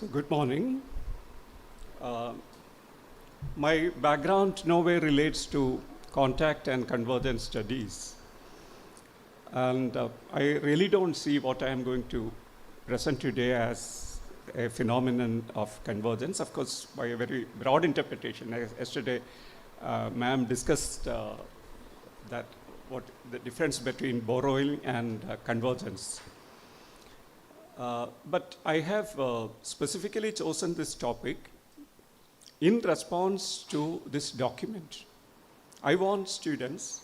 So good morning. My background nowhere relates to contact and convergence studies. And I really don't see what I am going to present today as a phenomenon of convergence. Of course, by a very broad interpretation. Yesterday, ma'am discussed that what the difference between borrowing and convergence. But I have specifically chosen this topic in response to this document. I want students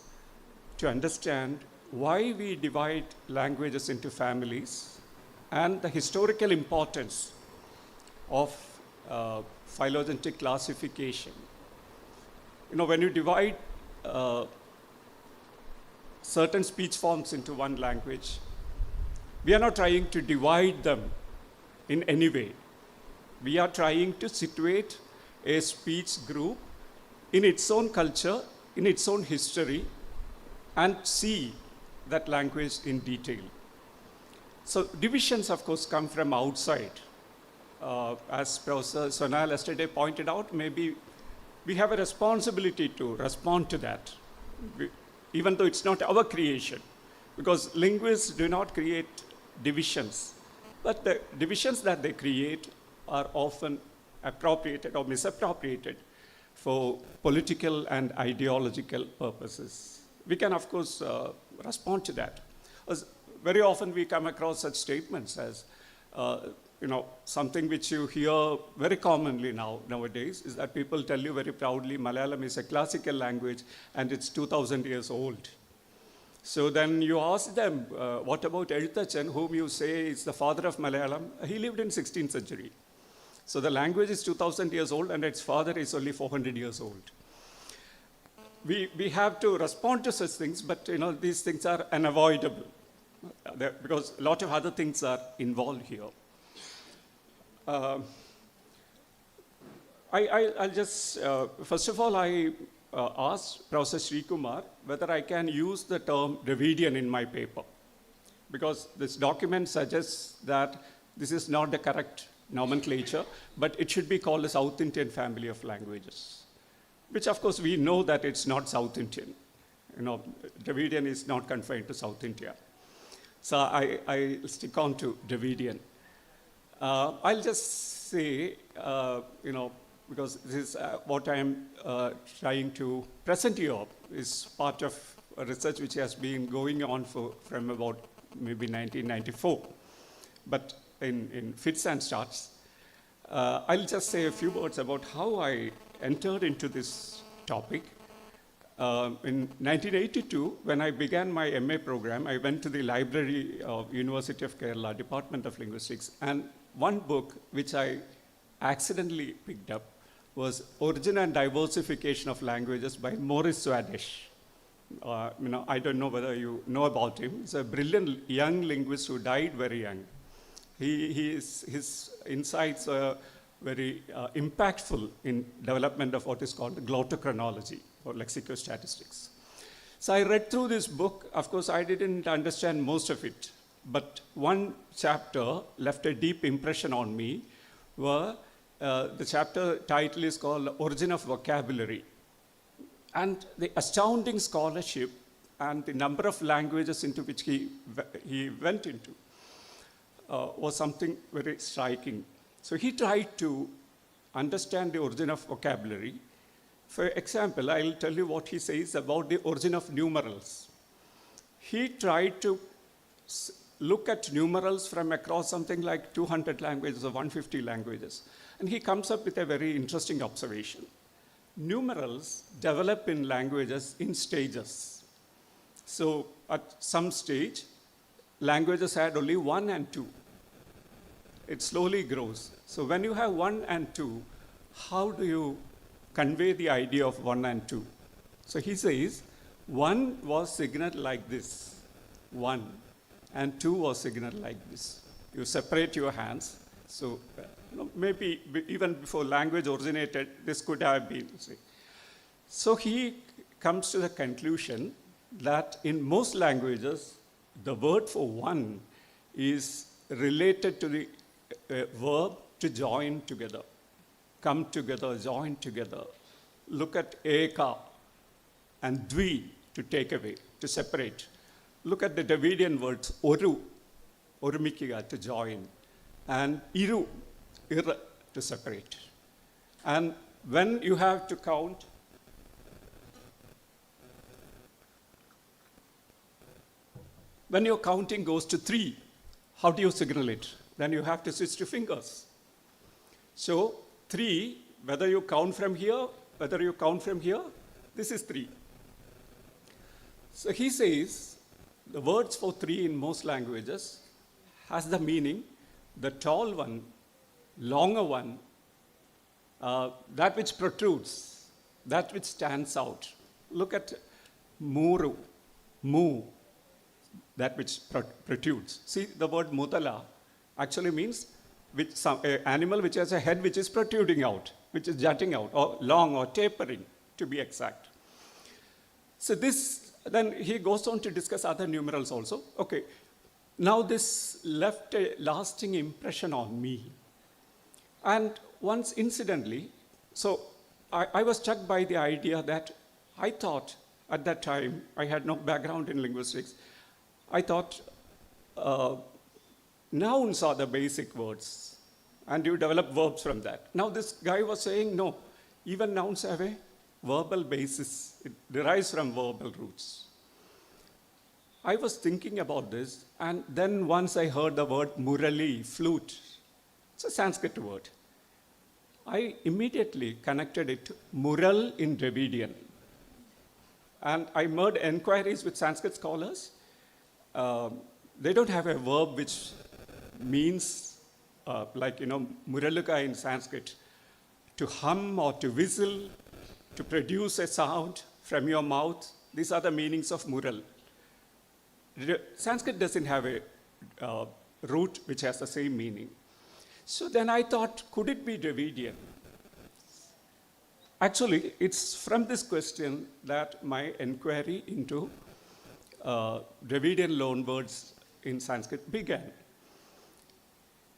to understand why we divide languages into families and the historical importance of phylogenetic classification. You know, when you divide certain speech forms into one language, we are not trying to divide them in any way. We are trying to situate a speech group in its own culture, in its own history, and see that language in detail. So divisions, of course, come from outside. As Professor Sonal yesterday pointed out, maybe we have a responsibility to respond to that, even though it's not our creation, because linguists do not create divisions, but the divisions that they create are often appropriated or misappropriated for political and ideological purposes. We can, of course, respond to that. Very often we come across such statements as, something which you hear very commonly nowadays is that people tell you very proudly, Malayalam is a classical language and it's 2,000 years old. So then you ask them, what about Elthachan, whom you say is the father of Malayalam? He lived in 16th century. So the language is 2,000 years old and its father is only 400 years old. We have to respond to such things, but these things are unavoidable because a lot of other things are involved here. I'll just, first of all, I asked Professor Sri Kumar whether I can use the term Dravidian in my paper, because this document suggests that this is not the correct nomenclature, but it should be called the South Indian family of languages, which of course we know that it's not South Indian. Dravidian is not confined to South India. So I stick on to Dravidian. I'll just say, because this is what I am trying to present you is part of a research which has been going on from about maybe 1994, but in fits and starts. I'll just say a few words about how I entered into this topic. In 1982, when I began my MA program, I went to the library of University of Kerala, Department of Linguistics, and one book which I accidentally picked up was Origin and Diversification of Languages by Maurice Swadesh. I don't know whether you know about him. He's a brilliant young linguist who died very young. His insights were very impactful in development of what is called glottochronology or lexicostatistics. So I read through this book. Of course, I didn't understand most of it, but one chapter left a deep impression on me where the chapter title is called Origin of Vocabulary. And the astounding scholarship and the number of languages into which he went into was something very striking. So he tried to understand the origin of vocabulary. For example, I'll tell you what he says about the origin of numerals. He tried to look at numerals from across something like 200 languages or 150 languages. And he comes up with a very interesting observation. Numerals develop in languages in stages. So at some stage, languages had only 1 and 2. It slowly grows. So when you have 1 and 2, how do you convey the idea of 1 and 2? So he says, 1 was signaled like this, 1, and 2 was signaled like this. You separate your hands. So maybe even before language originated, this could have been. So he comes to the conclusion that in most languages, the word for 1 is related to the verb to join together, come together, join together. Look at eka and dvi, to take away, to separate. Look at the Dravidian words oru, orumikkiga, to join, and iru, ir, to separate. And when you have to count, when your counting goes to 3, how do you signal it? Then you have to switch to fingers. So 3, whether you count from here, whether you count from here, this is 3. So he says, the words for 3 in most languages has the meaning, the tall one, longer one, that which protrudes, that which stands out. Look at muru, mu, that which protrudes. See, the word mudala actually means animal which has a head which is protruding out, which is jutting out, or long or tapering, to be exact. So this, then he goes on to discuss other numerals also. Okay, now this left a lasting impression on me. And once incidentally, so I was struck by the idea that I thought at that time, I had no background in linguistics, I thought nouns are the basic words, and you develop verbs from that. Now this guy was saying, no, even nouns have a verbal basis. It derives from verbal roots. I was thinking about this, and then once I heard the word murali, flute. It's a Sanskrit word. I immediately connected it to mural in Dravidian. And I made enquiries with Sanskrit scholars. They don't have a verb which means, muraluka in Sanskrit, to hum or to whistle, to produce a sound from your mouth. These are the meanings of mural. Sanskrit doesn't have a root which has the same meaning. So then I thought, could it be Dravidian? Actually, it's from this question that my inquiry into Dravidian loanwords in Sanskrit began.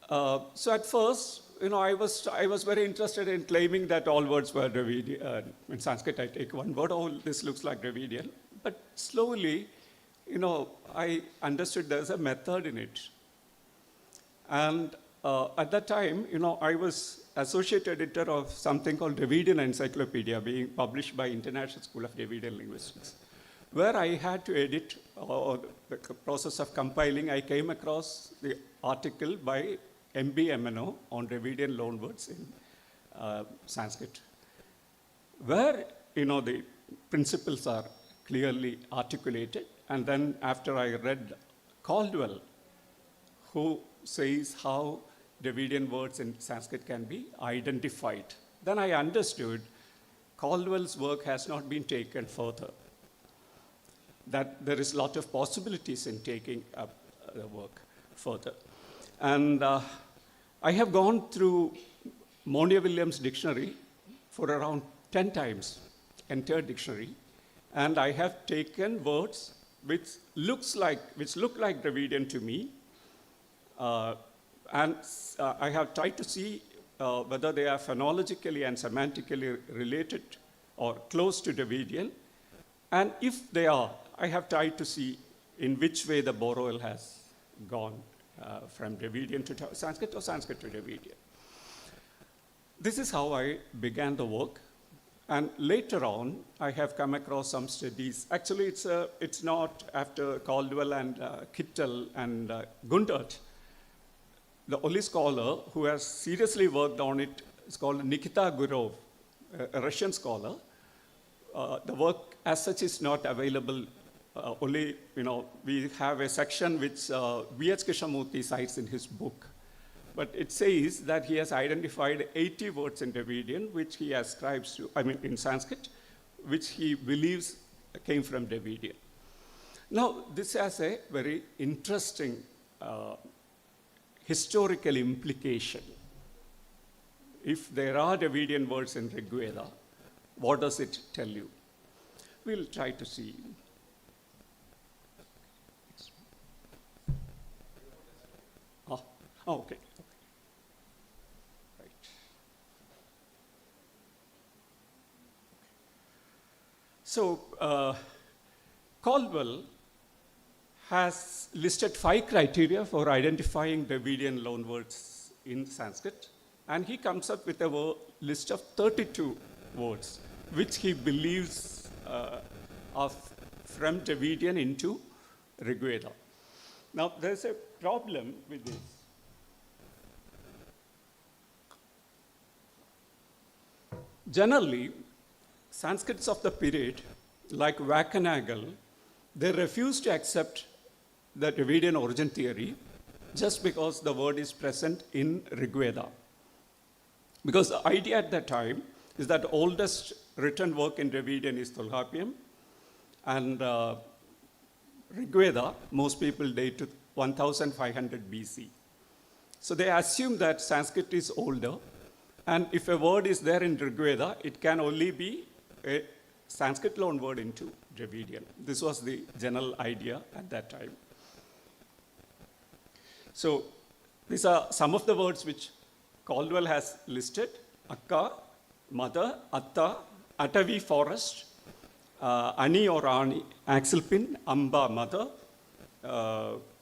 So at first, I was very interested in claiming that all words were Dravidian. In Sanskrit, I take one word, oh, this looks like Dravidian. But slowly, I understood there's a method in it. And at that time, I was associate editor of something called Dravidian Encyclopedia, being published by International School of Dravidian Linguistics, where I had to edit, or the process of compiling, I came across the article by M.B. Emeno on Dravidian loanwords in Sanskrit, where, the principles are clearly articulated. And then after I read Caldwell, who says how Dravidian words in Sanskrit can be identified, then I understood Caldwell's work has not been taken further, that there is a lot of possibilities in taking up the work further. And I have gone through Monia-Williams dictionary for around 10 times, entire dictionary, and I have taken words which look like Dravidian to me, and I have tried to see whether they are phonologically and semantically related or close to Dravidian. And if they are, I have tried to see in which way the borrowal has gone from Dravidian to Sanskrit or Sanskrit to Dravidian. This is how I began the work. And later on, I have come across some studies. Actually, it's not after Caldwell and Kittel and Gundert. The only scholar who has seriously worked on it is called Nikita Gurov, a Russian scholar. The work as such is not available. Only, we have a section which V.H. Krishnamurthy cites in his book. But it says that he has identified 80 words in Dravidian, which he ascribes to, in Sanskrit, which he believes came from Dravidian. Now, this has a very interesting historical implication. If there are Dravidian words in Rig Veda, what does it tell you? We'll try to see. Oh, okay. So Caldwell has listed 5 criteria for identifying Dravidian loanwords in Sanskrit, and he comes up with a list of 32 words, which he believes are from Dravidian into Rigveda. Now, there's a problem with this. Generally, Sanskrits of the period, like Vacanagal, they refuse to accept the Dravidian origin theory just because the word is present in Rigveda. Because the idea at that time is that the oldest written work in Dravidian is Tolkappiyam, and Rigveda, most people date to 1500 BC. So they assume that Sanskrit is older, and if a word is there in Rigveda, it can only be a Sanskrit loan word into Dravidian. This was the general idea at that time. So these are some of the words which Caldwell has listed: Akka, mother; Atta, Atavi, forest; Ani or Ani, axle pin; Amba, mother;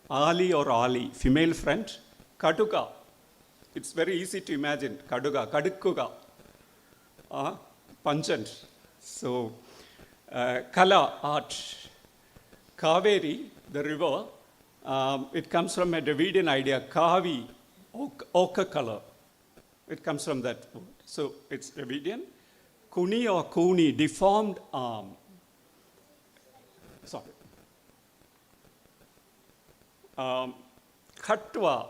Ali or Ali, female friend; Kaduga. It's very easy to imagine. Kaduga, Kadukkuga, pungent. So, Kala, art; Kaveri, the river. It comes from a Dravidian idea, Kavi, ochre color. It comes from that word. So, it's Dravidian. Kuni or Kuni, deformed arm. Sorry. Khatwa,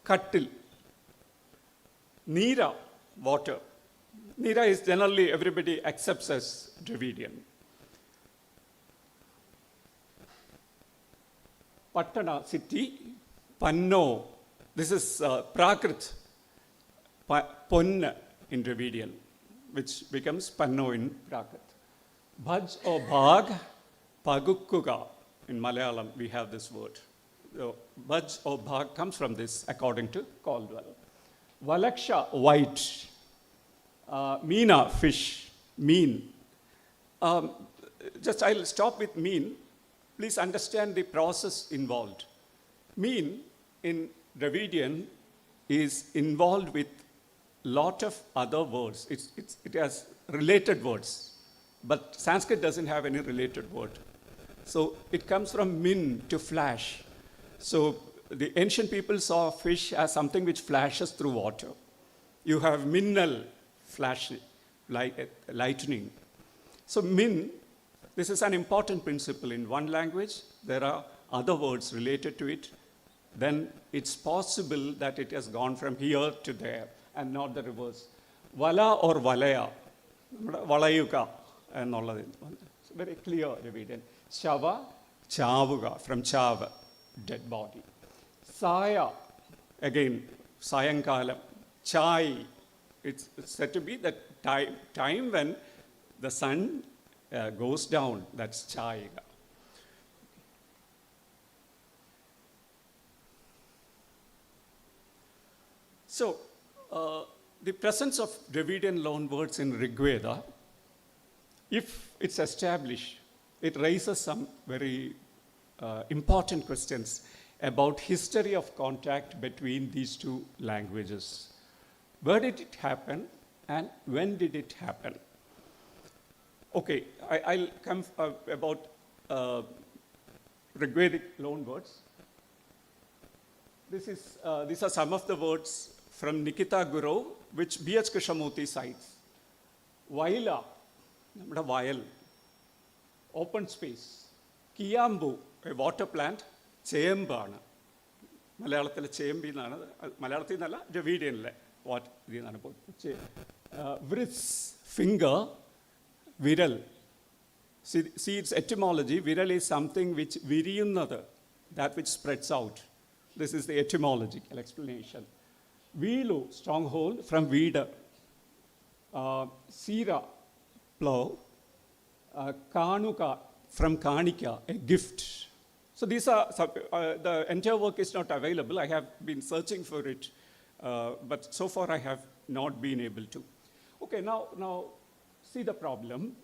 kattil. Nira, water. Nira is generally everybody accepts as Dravidian. Pattana, city. Panno, this is Prakrit, Ponna in Dravidian, which becomes Panno in Prakrit. Bhaj or Bhag, Pagukkuga. In Malayalam, we have this word. So, Bhaj or Bhag comes from this, according to Caldwell. Valaksha, white. Meena, fish. Mean. Just I'll stop with mean. Please understand the process involved. Mean in Dravidian is involved with lot of other words. It has related words, but Sanskrit doesn't have any related word. So it comes from min, to flash. So the ancient people saw fish as something which flashes through water. You have minnal, flash, like lightning. So min, this is an important principle. In one language, there are other words related to it. Then it's possible that it has gone from here to there and not the reverse. Vala or valaya, valayuka, and all of it. It's very clear, Dravidian. Shava, chavuga, from chava, dead body. Saya, again, sayankalam. Chai, it's said to be the time when the sun goes down. That's chai. So, the presence of Dravidian loan words in Rigveda, if it's established, it raises some very important questions about history of contact between these two languages. Where did it happen and when did it happen? Okay, I'll come about Rigvedic loan words. These are some of the words from Nikita Guru, which B.H. Krishnamurti cites. Vaila, vayal, open space. Kiyambu, a water plant. Cheyambana. Malayalatile cheyambi nana. Malayalatile nalla, Dravidian what the nana Vris, finger, viral. See its etymology. Viral is something which viriyunnathu, that which spreads out. This is the etymological explanation. Veelu, stronghold, from Veda. Sira, plow. Kanuka, from Kanika, a gift. So these are, the entire work is not available. I have been searching for it, but so far I have not been able to. Okay, now see the problem.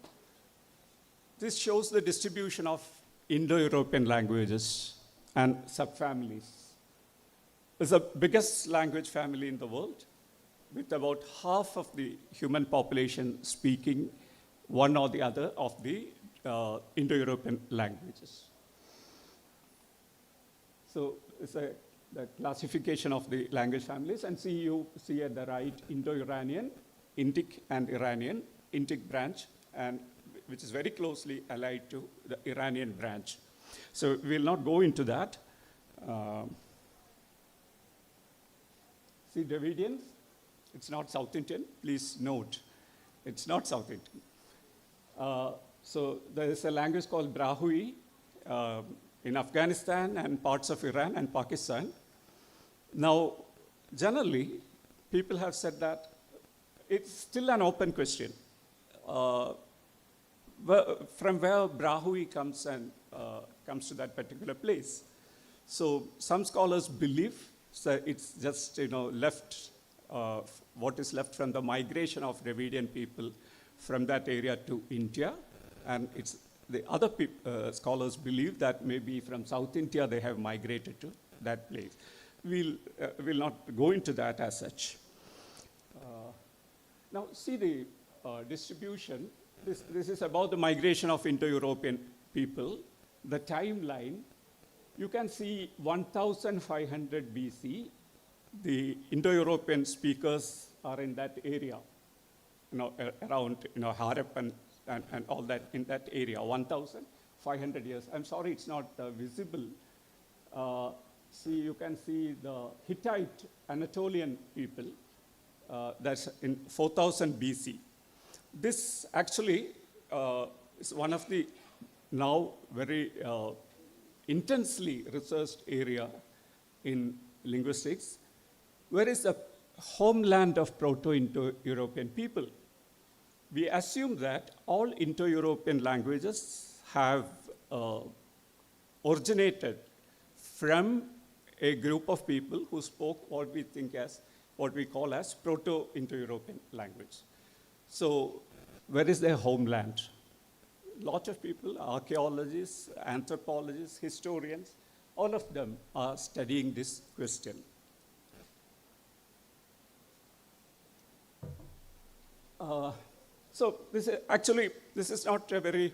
This shows the distribution of Indo-European languages and subfamilies. It's the biggest language family in the world, with about half of the human population speaking one or the other of the Indo-European languages. So it's the classification of the language families, and you see at the right Indo-Iranian, Indic and Iranian, Indic branch, and which is very closely allied to the Iranian branch. So we'll not go into that. See Dravidians, it's not South Indian. Please note, it's not South Indian. So there is a language called Brahui in Afghanistan and parts of Iran and Pakistan. Now, generally, people have said that it's still an open question. From where Brahui comes and comes to that particular place. So some scholars believe that it's just left, what is left from the migration of Dravidian people from that area to India, and it's the other scholars believe that maybe from South India they have migrated to that place. We'll not go into that as such. Now see the distribution. This is about the migration of Indo-European people. The timeline, you can see 1500 BC, the Indo-European speakers are in that area, around Harappan and all that in that area, 1,500 years. I'm sorry, it's not visible. See, you can see the Hittite Anatolian people, that's in 4000 BC. This actually is one of the now very intensely researched area in linguistics. Where is the homeland of Proto-Indo-European people? We assume that all Indo-European languages have originated from a group of people who spoke what we call as Proto-Indo-European language. So where is their homeland? Lots of people, archaeologists, anthropologists, historians, all of them are studying this question. So this is not a very,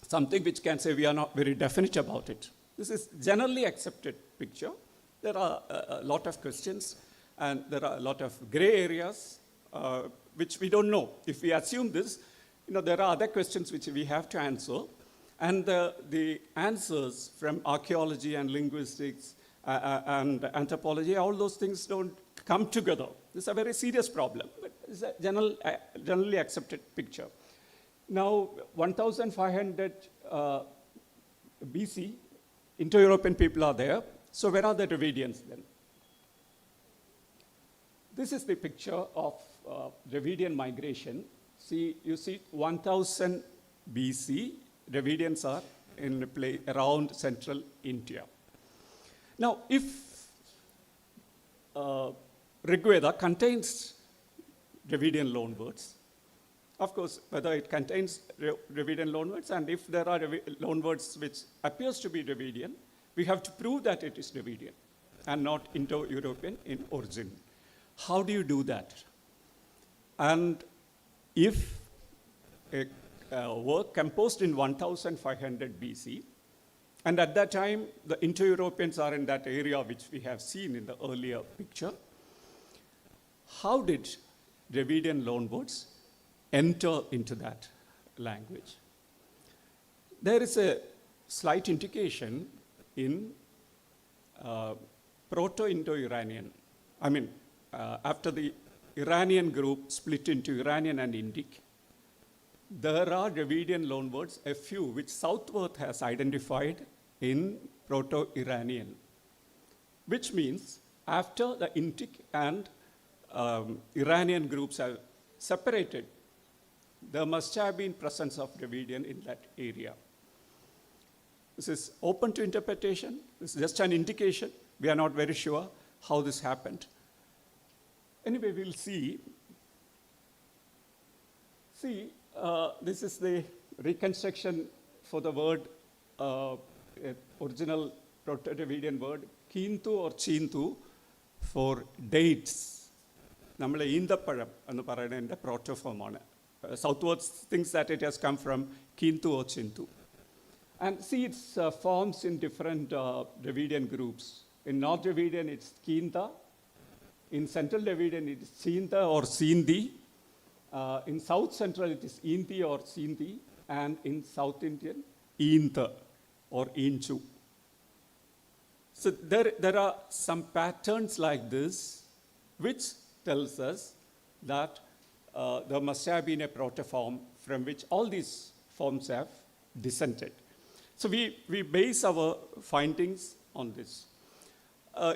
something which can say we are not very definite about it. This is generally accepted picture. There are a lot of questions and there are a lot of gray areas which we don't know. If we assume this, there are other questions which we have to answer. And the answers from archaeology and linguistics and anthropology, all those things don't come together. This is a very serious problem, but it's a generally accepted picture. Now, 1500 BC, Indo-European people are there. So where are the Dravidians then? This is the picture of Dravidian migration. See, you see 1000 BC, Dravidians are in a place around central India. Now, if Rigveda contains Dravidian loanwords, of course, whether it contains Dravidian loanwords, and if there are loanwords which appears to be Dravidian, we have to prove that it is Dravidian and not Indo-European in origin. How do you do that? And if a work composed in 1500 BC, and at that time, the Indo-Europeans are in that area which we have seen in the earlier picture, how did Dravidian loanwords enter into that language? There is a slight indication in Proto-Indo-Iranian. After the Iranian group split into Iranian and Indic, there are Dravidian loanwords, a few, which Southworth has identified in Proto-Iranian, which means after the Indic and Iranian groups have separated, there must have been presence of Dravidian in that area. This is open to interpretation. This is just an indication. We are not very sure how this happened. Anyway, we'll see. See, this is the reconstruction for the word, original Proto-Dravidian word, kintu or chintu for dates. നമ്മൾ ഈന്തപ്പഴം എന്ന് പറയുന്നതിൻ്റെ പ്രോട്ടോഫോമാണ്. Southwards thinks that it has come from kintu or chintu. And see its forms in different Dravidian groups. In North Dravidian, it's Kinta. In Central Dravidian, it is Chinta or Sindi. In South Central, it is Inti or Sindi. And in South Indian, Inta or Inchu. So there are some patterns like this, which tells us that there must have been a protoform from which all these forms have descended. So we base our findings on this.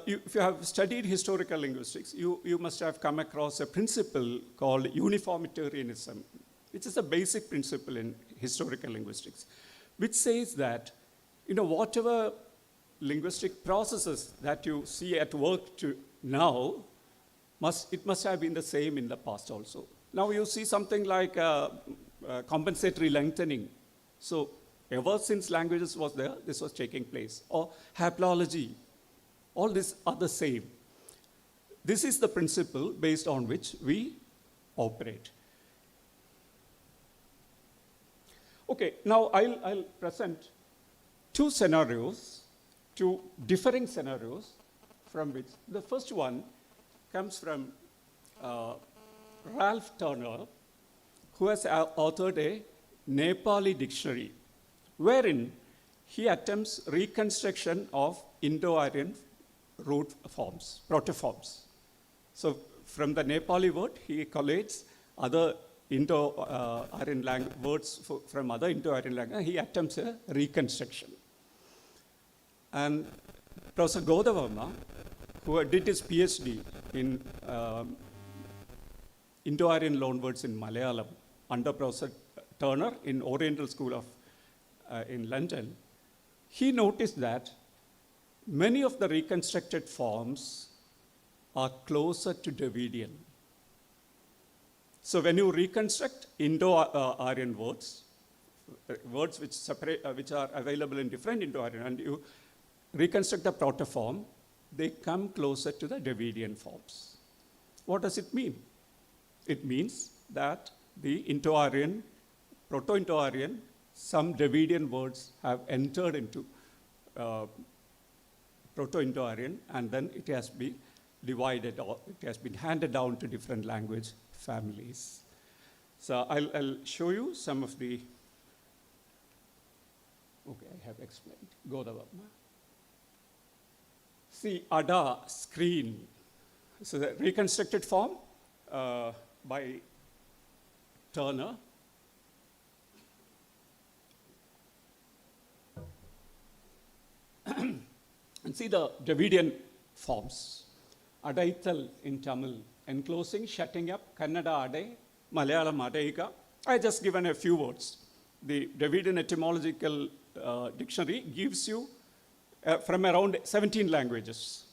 If you have studied historical linguistics, you must have come across a principle called uniformitarianism, which is a basic principle in historical linguistics, which says that, whatever linguistic processes that you see at work now, it must have been the same in the past also. Now you see something like compensatory lengthening. So ever since languages was there, this was taking place. Or haplology. All these are the same. This is the principle based on which we operate. Okay, now I'll present two differing scenarios from which the first one comes from Ralph Turner, who has authored a Nepali dictionary, wherein he attempts reconstruction of Indo-Aryan root forms, protoforms. So from the Nepali word, he collates other Indo-Aryan words from other Indo-Aryan languages. He attempts a reconstruction. And Professor Godavarma, who did his PhD in Indo-Aryan loanwords in Malayalam under Professor Turner in Oriental School in London, he noticed that many of the reconstructed forms are closer to Dravidian. So when you reconstruct Indo-Aryan words which are available in different Indo-Aryan, and you reconstruct the protoform, they come closer to the Dravidian forms. What does it mean? It means that the Indo-Aryan, Proto-Indo-Aryan, some Dravidian words have entered into Proto-Indo-Aryan, and then it has been divided, or it has been handed down to different language families. So I'll show you some of the, okay, I have explained. Godavarma. See, Ada, screen. So the reconstructed form by Turner. And see the Dravidian forms. Adaital in Tamil, enclosing, shutting up, Kannada Adai, Malayalam Adaika. I just given a few words. The Dravidian etymological dictionary gives you from around 17 languages.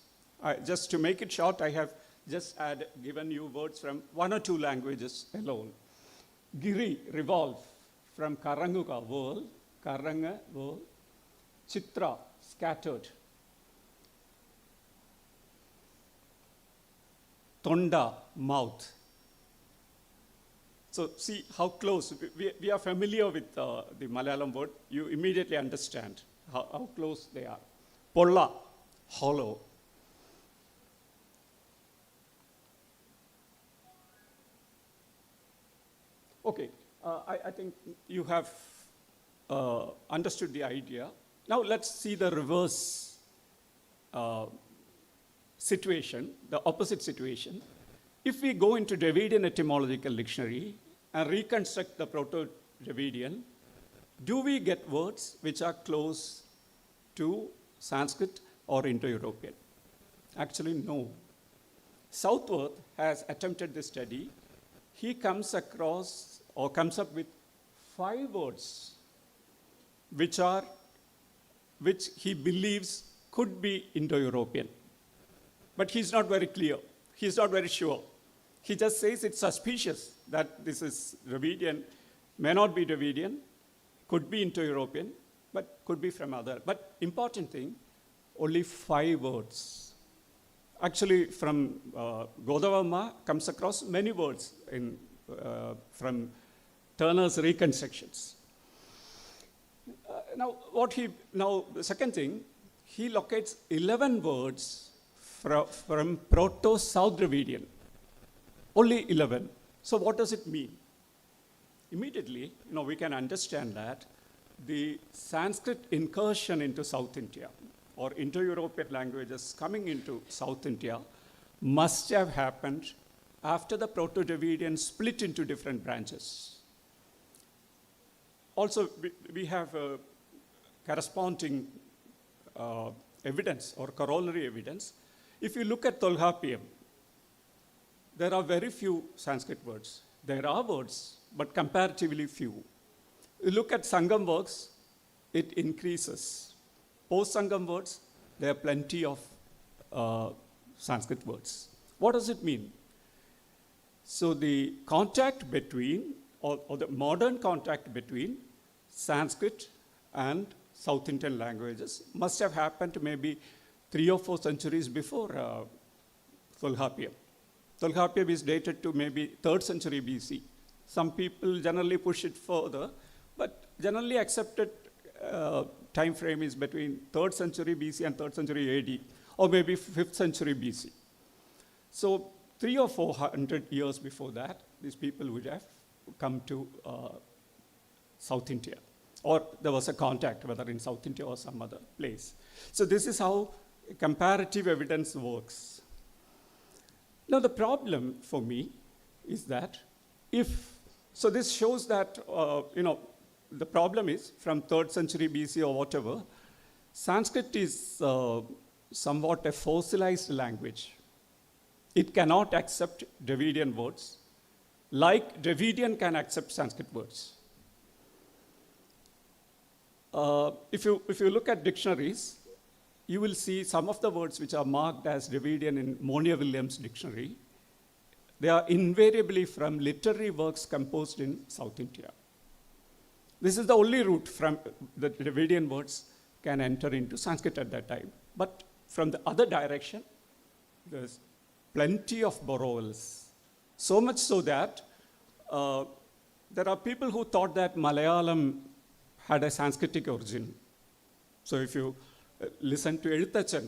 Just to make it short, I have just given you words from one or two languages alone. Giri, revolve, from Karanguka, whirl, Karanga, whirl. Chitra, scattered. Tonda, mouth. So see how close, we are familiar with the Malayalam word, you immediately understand how close they are. Polla, hollow. Okay, I think you have understood the idea. Now let's see the reverse situation, the opposite situation. If we go into Dravidian etymological dictionary and reconstruct the Proto-Dravidian, do we get words which are close to Sanskrit or Indo-European? Actually, no. Southworth has attempted this study. He comes across or comes up with 5 words which he believes could be Indo-European. But he's not very clear. He's not very sure. He just says it's suspicious that this is Dravidian, may not be Dravidian, could be Indo-European, but could be from other. But important thing, only 5 words. Actually, from Godavarma comes across many words from Turner's reconstructions. Now, the second thing, he locates 11 words from Proto-South Dravidian. Only 11. So what does it mean? Immediately, we can understand that the Sanskrit incursion into South India, or Indo-European languages coming into South India, must have happened after the Proto-Dravidian split into different branches. Also, we have corresponding evidence or corollary evidence. If you look at Tolkappiyam, there are very few Sanskrit words. There are words, but comparatively few. You look at Sangam works, it increases. Post-Sangam words, there are plenty of Sanskrit words. What does it mean? So the contact between, or the modern contact between Sanskrit and South Indian languages must have happened maybe 3 or 4 centuries before Tolkappiyam. Tolkappiyam is dated to maybe 3rd century BC. Some people generally push it further, but generally accepted time frame is between 3rd century BC and 3rd century AD, or maybe 5th century BC. So 300 or 400 years before that, these people would have come to South India, or there was a contact, whether in South India or some other place. So this is how comparative evidence works. Now the problem for me is that so this shows that, the problem is from 3rd century BC or whatever, Sanskrit is somewhat a fossilized language. It cannot accept Dravidian words, like Dravidian can accept Sanskrit words. If you look at dictionaries, you will see some of the words which are marked as Dravidian in Monia-Williams dictionary. They are invariably from literary works composed in South India. This is the only route from the Dravidian words can enter into Sanskrit at that time. But from the other direction, there's plenty of borrowals. So much so that there are people who thought that Malayalam had a Sanskritic origin. So if you listen to Ezhuthachan,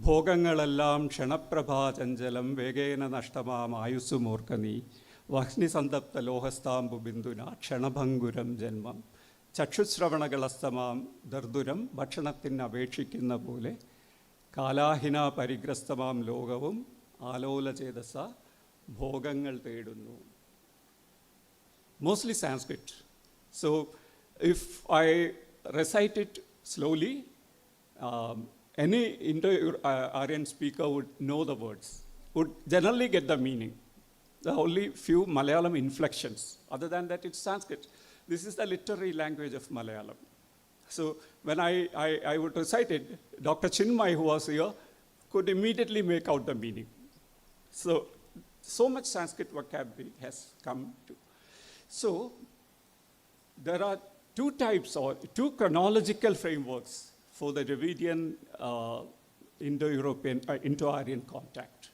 Bhogangalallam Kshanapprabha Chanjalam Vegena Nashtamam Ayusu Morkani Vaksni Sandapta Lohastambu Binduna Kshanabhanguram Janmam Chakshusravanagastamam Darduram Bhakshanathin Avekshikkinna Pole Kalahina Parigrastamam Logavum Alola Chedasa Bhogangal Tedunnu. Mostly Sanskrit. So if I recite it slowly, any Indo-Aryan speaker would know the words, would generally get the meaning. There are only few Malayalam inflections. Other than that, it's Sanskrit. This is the literary language of Malayalam. So when I would recite it, Dr. Chinmay, who was here, could immediately make out the meaning. So much Sanskrit vocabulary has come to. So there are 2 types or 2 chronological frameworks for the Dravidian Indo-European, Indo-Aryan contact.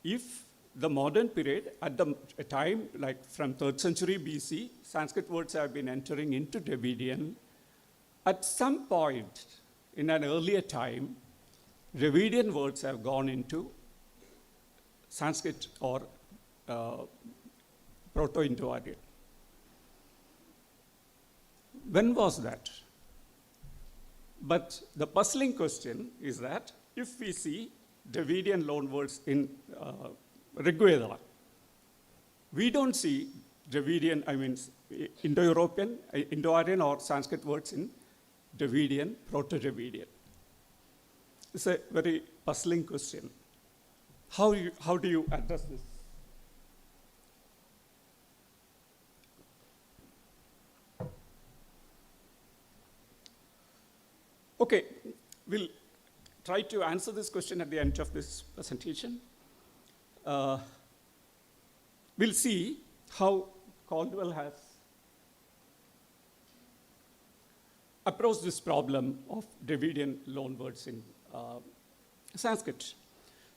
If the modern period, at the time like from 3rd century BC, Sanskrit words have been entering into Dravidian, at some point in an earlier time, Dravidian words have gone into Sanskrit or Proto-Indo-Aryan. When was that? But the puzzling question is that if we see Dravidian loanwords in Rigveda, we don't see Dravidian, Indo-European, Indo-Aryan or Sanskrit words in Dravidian, Proto-Dravidian. It's a very puzzling question. How do you address this? Okay, we'll try to answer this question at the end of this presentation. We'll see how Caldwell has approached this problem of Dravidian loanwords in Sanskrit.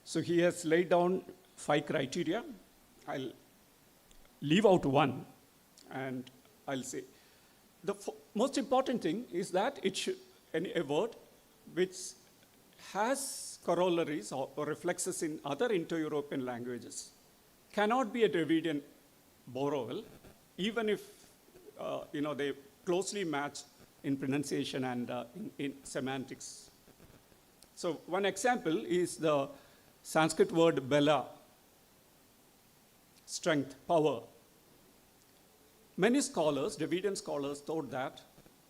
So he has laid down 5 criteria. I'll leave out one, and I'll say the most important thing is that it should a word which has corollaries or reflexes in other Indo-European languages cannot be a Dravidian borrowal, even if they closely match in pronunciation and in semantics. So one example is the Sanskrit word bala, strength, power. Many scholars, Dravidian scholars, thought that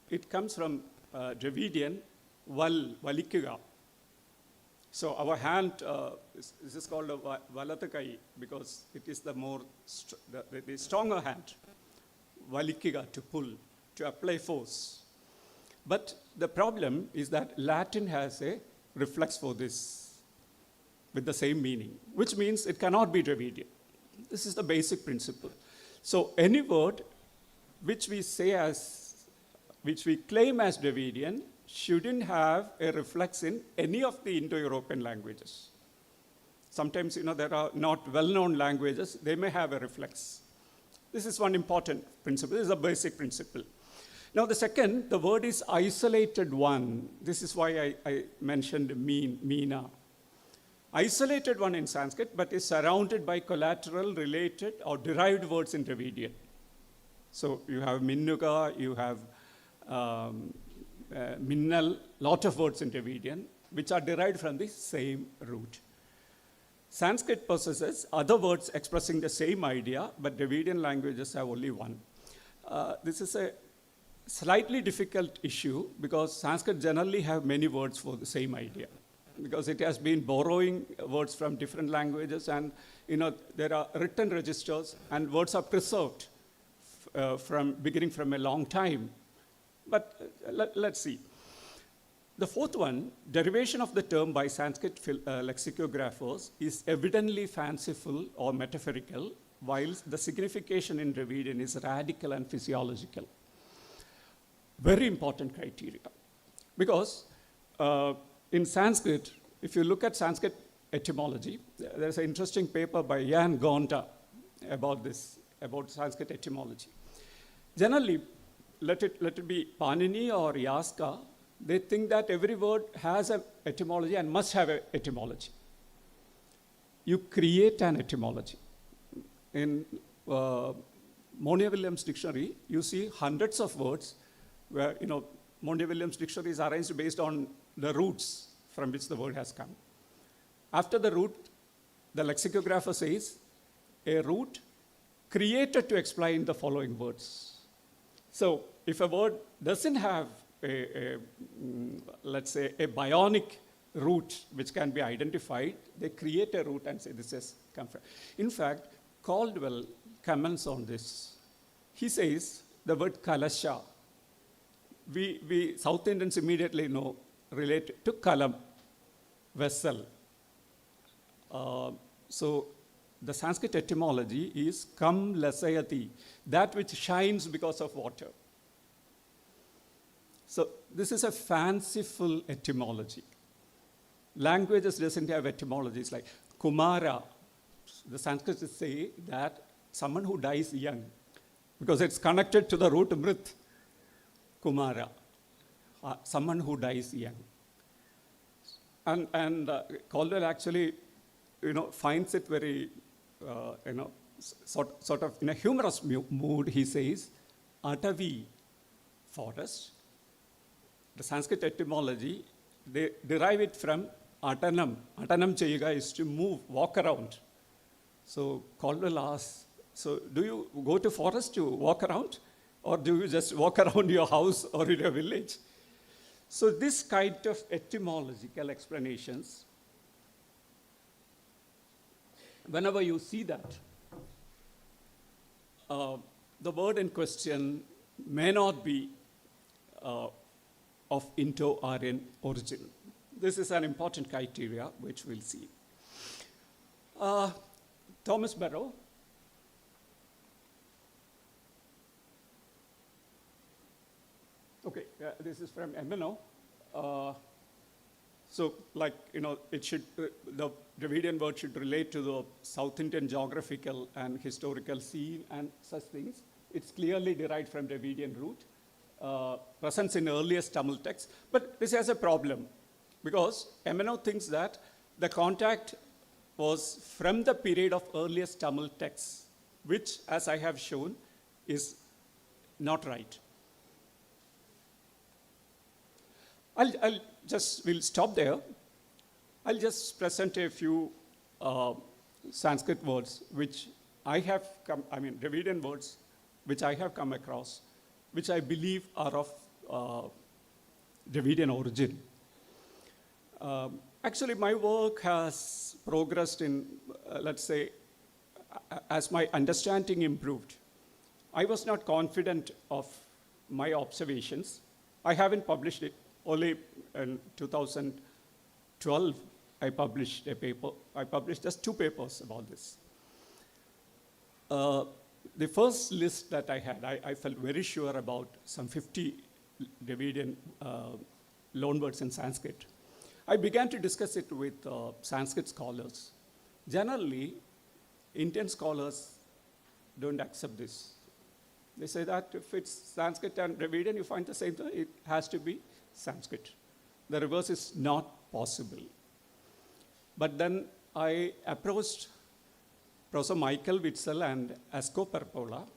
it comes from Dravidian valikiga. So our hand, this is called a valatakai because it is the stronger hand, valikiga, to pull, to apply force. But the problem is that Latin has a reflex for this with the same meaning, which means it cannot be Dravidian. This is the basic principle. So any word which we claim as Dravidian shouldn't have a reflex in any of the Indo-European languages. Sometimes, there are not well-known languages, they may have a reflex. This is one important principle. This is a basic principle. Now, the second, the word is isolated one. This is why I mentioned meena. Isolated one in Sanskrit, but is surrounded by collateral, related, or derived words in Dravidian. So you have minnuga, you have minnal, lot of words in Dravidian, which are derived from the same root. Sanskrit possesses other words expressing the same idea, but Dravidian languages have only one. This is a slightly difficult issue because Sanskrit generally have many words for the same idea, because it has been borrowing words from different languages, and there are written registers and words are preserved beginning from a long time. But let's see. The fourth one, derivation of the term by Sanskrit lexicographers is evidently fanciful or metaphorical, whilst the signification in Dravidian is radical and physiological. Very important criteria. Because in Sanskrit, if you look at Sanskrit etymology, there's an interesting paper by Jan Gonta about this, about Sanskrit etymology. Generally, let it be Panini or Yaska, they think that every word has an etymology and must have an etymology. You create an etymology. In Monia-Williams dictionary, you see hundreds of words where, Monia-Williams dictionary is arranged based on the roots from which the word has come. After the root, the lexicographer says, a root created to explain the following words. So if a word doesn't have let's say, a bionic root which can be identified, they create a root and say this has come from. In fact, Caldwell comments on this. He says the word kalasha, we South Indians immediately know, relate to kalam, vessel. So the Sanskrit etymology is kam lasayati, that which shines because of water. So this is a fanciful etymology. Languages doesn't have etymologies like Kumara. The Sanskrits say that someone who dies young, because it's connected to the root mrit, Kumara, someone who dies young. And Caldwell actually, finds it very, sort of in a humorous mood. He says, Atavi, forest. The Sanskrit etymology, they derive it from atanam. Atanam chayuga is to move, walk around. So Caldwell asks, so do you go to forest to walk around? Or do you just walk around your house or in your village? So this kind of etymological explanations, whenever you see that, the word in question may not be of Indo-Aryan origin. This is an important criteria which we'll see. Thomas Barrow. Okay, this is from MNO. So, like, it should, the Dravidian word should relate to the South Indian geographical and historical scene and such things. It's clearly derived from Dravidian root, presence in earliest Tamil texts. But this has a problem, because MNO thinks that the contact was from the period of earliest Tamil texts, which, as I have shown, is not right. We'll stop there. I'll just present a few Sanskrit words which I have Dravidian words which I have come across, which I believe are of Dravidian origin. Actually, my work has progressed in, let's say, as my understanding improved. I was not confident of my observations. I haven't published it. Only in 2012, I published a paper. I published just 2 papers about this. The first list that I had, I felt very sure about some 50 Dravidian loanwords in Sanskrit. I began to discuss it with Sanskrit scholars. Generally, Indian scholars don't accept this. They say that if it's Sanskrit and Dravidian, you find the same thing, it has to be Sanskrit. The reverse is not possible. But then I approached Professor Michael Witzel and Asko Perpola.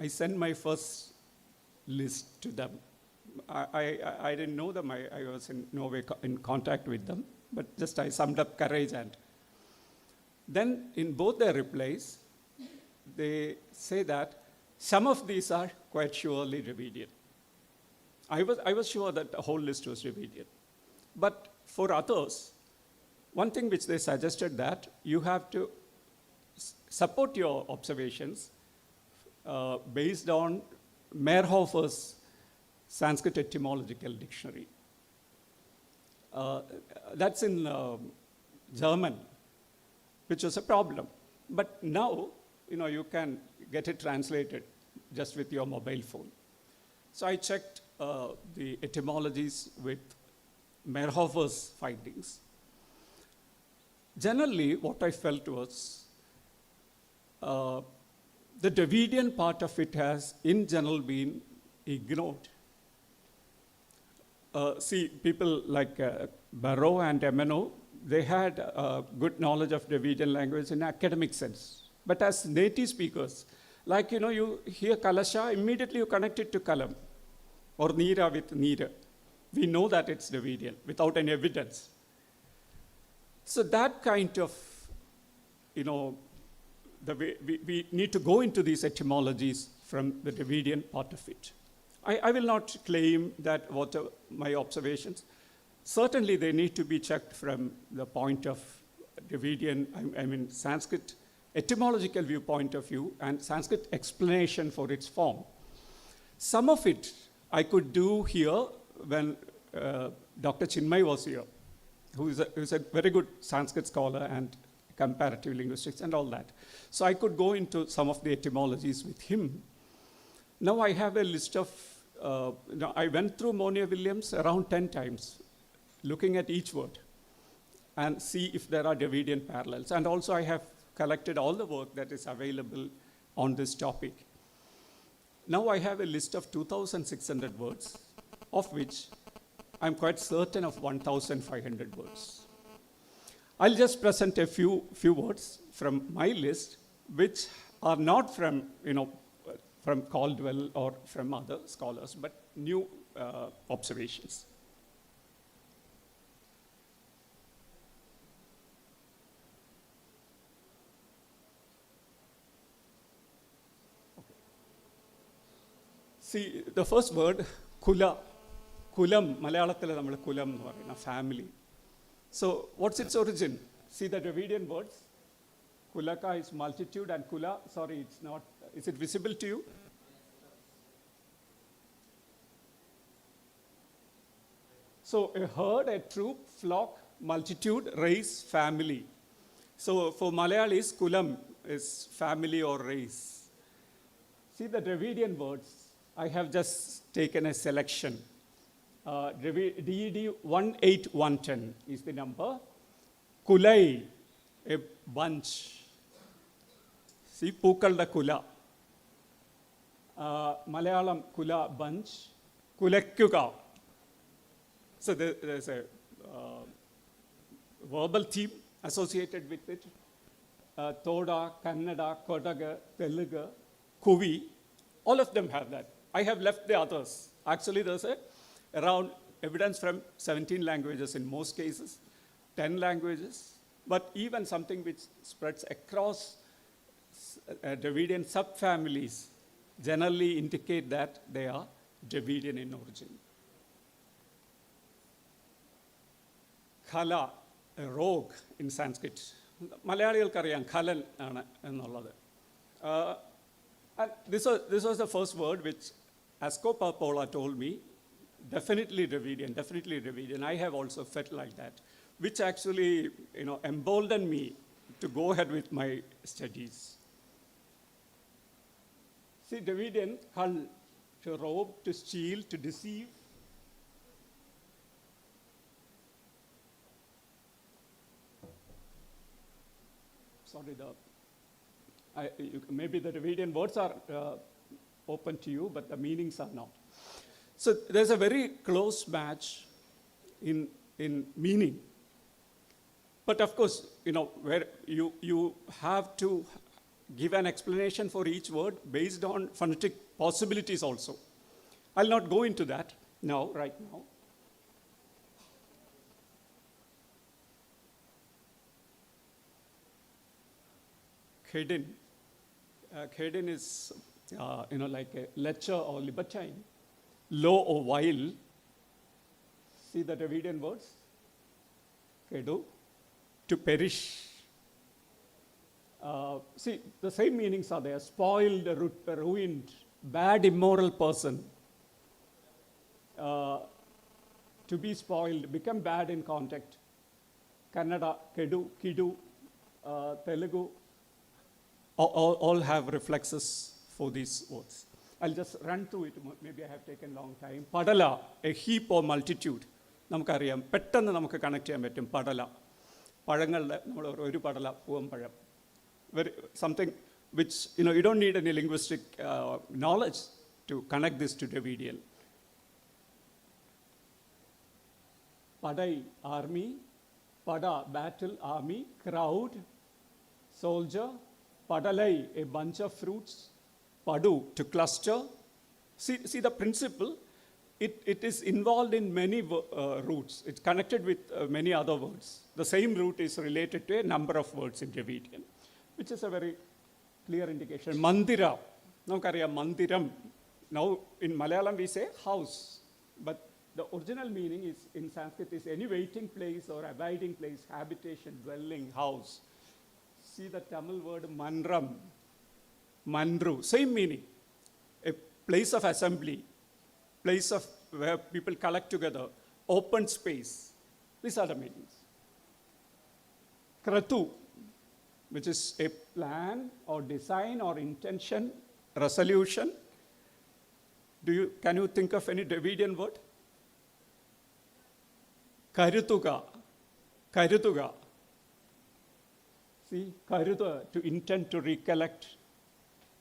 I sent my first list to them. I didn't know them. I was in no way in contact with them, but just I summed up courage. And then in both their replies, they say that some of these are quite surely Dravidian. I was sure that the whole list was Dravidian. But for others, one thing which they suggested that you have to support your observations based on Meyerhofer's Sanskrit etymological dictionary. That's in German, which was a problem. But now, you can get it translated just with your mobile phone. So I checked the etymologies with Meyerhofer's findings. Generally, what I felt was the Dravidian part of it has, in general, been ignored. See, people like Barrow and MNO, they had good knowledge of Dravidian language in academic sense. But as native speakers, like, you hear Kalasha, immediately you connect it to Kalam, or Neera with Neera. We know that it's Dravidian without any evidence. So that kind of, the way we need to go into these etymologies from the Dravidian part of it. I will not claim that what my observations, certainly they need to be checked from the point of Dravidian, Sanskrit etymological viewpoint of view and Sanskrit explanation for its form. Some of it I could do here when Dr. Chinmay was here, who is a very good Sanskrit scholar and comparative linguistics and all that. So I could go into some of the etymologies with him. Now I have a list of, I went through Monier Williams around 10 times, looking at each word and see if there are Dravidian parallels. And also I have collected all the work that is available on this topic. Now I have a list of 2,600 words, of which I'm quite certain of 1,500 words. I'll just present a few words from my list, which are not from, from Caldwell or from other scholars, but new observations. See, the first word, kula. Kulam, Malayalathala nammal kulam nu parayna, family. So, what's its origin? See the Dravidian words. Kulaka is multitude and kula, sorry, it's not, is it visible to you? So, a herd, a troop, flock, multitude, race, family. So, for Malayalis, kulam is family or race. See the Dravidian words. I have just taken a selection. DED 18110 is the number. Kulai, a bunch. See, Pukalda Kula. Malayalam Kula bunch. Kulekkuga. So there's a verbal theme associated with it. Toda, Kannada, Kodaga, Telugu, Kuvi, all of them have that. I have left the others. Actually, there's around evidence from 17 languages in most cases, 10 languages, but even something which spreads across Dravidian subfamilies generally indicate that they are Dravidian in origin. Khala, a rogue in Sanskrit. Malayalikariyan Khalan ennallathu. And this was the first word which Asco Papola told me, definitely Dravidian. I have also felt like that, which actually emboldened me to go ahead with my studies. See, Dravidian, Khal, to rob, to steal, to deceive. Sorry, maybe the Dravidian words are open to you, but the meanings are not. So there's a very close match in meaning. But of course, where you have to give an explanation for each word based on phonetic possibilities also. I'll not go into that now, right now. Khedin. Khedin is, like a lecher or libertine. Low or vile. See the Dravidian words? Kedu. To perish. See, the same meanings are there. Spoiled, ruined, bad, immoral person. To be spoiled, become bad in contact. Kannada, kedu, kidu, Telugu, all have reflexes for these words. I'll just run through it. Maybe I have taken long time. Padala, a heap or multitude. Namakariam, pettan namaka connect cheyamettum padala. Padangalde nammal oru padala povam pazham. Something which you don't need any linguistic knowledge to connect this to Dravidian. Padai, army. Pada, battle, army. Crowd, soldier. Padalai, a bunch of fruits. Padu, to cluster. See the principle. It is involved in many roots. It's connected with many other words. The same root is related to a number of words in Dravidian, which is a very clear indication. Mandira. Mandiram. Now, in Malayalam we say house. But the original meaning is in Sanskrit is any waiting place or abiding place, habitation, dwelling, house. See the Tamil word mandram, mandru, same meaning. A place of assembly, place of where people collect together, open space. These are the meanings. Kratu, which is a plan or design or intention, resolution. Can you think of any Dravidian word? Karutuga. See, karuta, to intend, to recollect,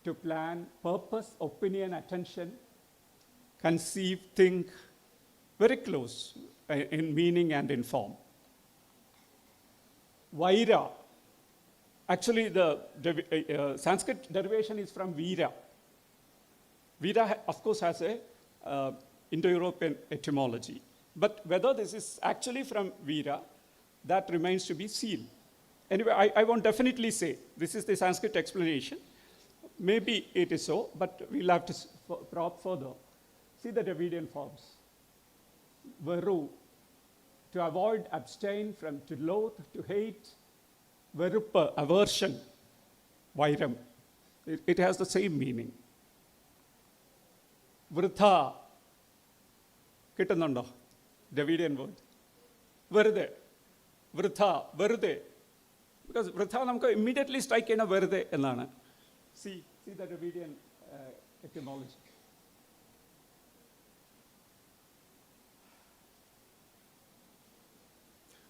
to plan, purpose, opinion, attention, conceive, think, very close in meaning and in form. Vaira. Actually, the Sanskrit derivation is from Veera. Veera, of course, has a Indo-European etymology. But whether this is actually from Veera, that remains to be seen. Anyway, I won't definitely say this is the Sanskrit explanation. Maybe it is so, but we'll have to probe further. See the Dravidian forms. Veru, to avoid, abstain from, to loathe, to hate. Verupa, aversion. Vairam. It has the same meaning. Vritha. Kittannundo. Dravidian word. Verude. Vritha. Verude. Because vritha namukku immediately strike in a verude ennana. See the Dravidian etymology.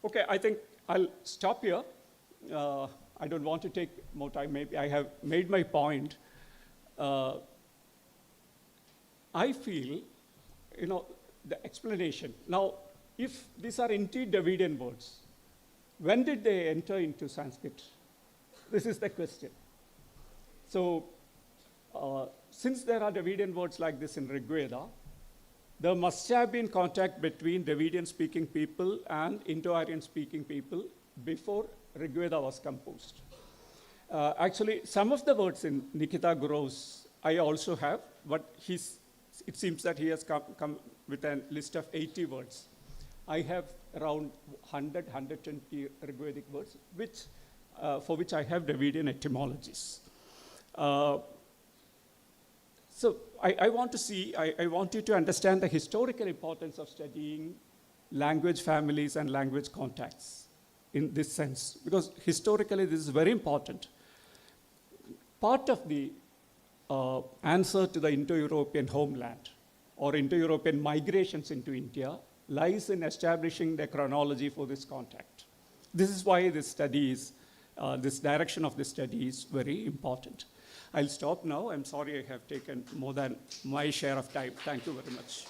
Okay, I think I'll stop here. I don't want to take more time. Maybe I have made my point. I feel, the explanation. Now, if these are anti-Dravidian words, when did they enter into Sanskrit? This is the question. So, since there are Dravidian words like this in Rig Veda, there must have been contact between Dravidian-speaking people and Indo-Aryan-speaking people before Rig Veda was composed. Actually, some of the words in Nikita Guru's I also have, but it seems that he has come with a list of 80 words. I have around 100, 120 Rigvedic words, for which I have Dravidian etymologies. So I want you to understand the historical importance of studying language families and language contacts in this sense, because historically this is very important. Part of the answer to the Indo-European homeland or Indo-European migrations into India lies in establishing the chronology for this contact. This is why this study is, this direction of this study is very important. I'll stop now. I'm sorry I have taken more than my share of time. Thank you very much.